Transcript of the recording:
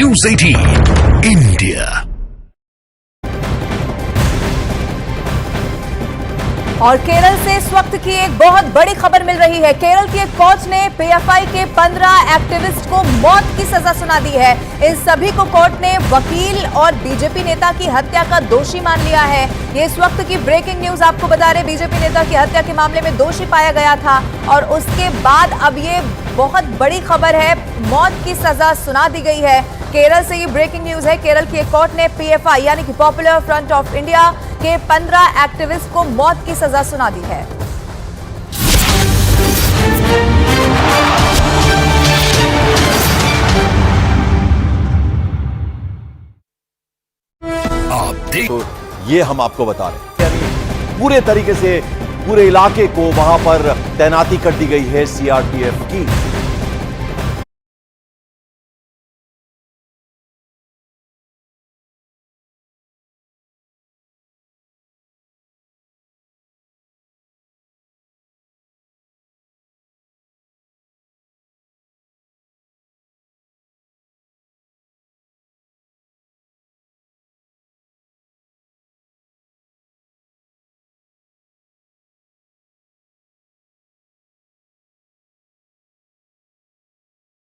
News 18 India। और केरल से इस वक्त की एक बहुत बड़ी खबर मिल रही है। केरल की एक कोर्ट ने पीएफआई के 15 एक्टिविस्ट को मौत की सजा सुना दी है। इन सभी को कोर्ट ने वकील और बीजेपी नेता की हत्या का दोषी मान लिया है। ये इस वक्त की ब्रेकिंग न्यूज आपको बता रहे, बीजेपी नेता की हत्या के मामले में दोषी पाया गया था और उसके बाद अब ये बहुत बड़ी खबर है, मौत की सजा सुना दी गई है। केरल से ये ब्रेकिंग न्यूज है। केरल की एक कोर्ट ने पीएफआई यानी कि पॉपुलर फ्रंट ऑफ इंडिया के 15 एक्टिविस्ट को मौत की सजा सुना दी है। आप देख तो ये हम आपको बता रहे हैं, यानी पूरे तरीके से पूरे इलाके को वहां पर तैनाती कर दी गई है सीआरपीएफ की।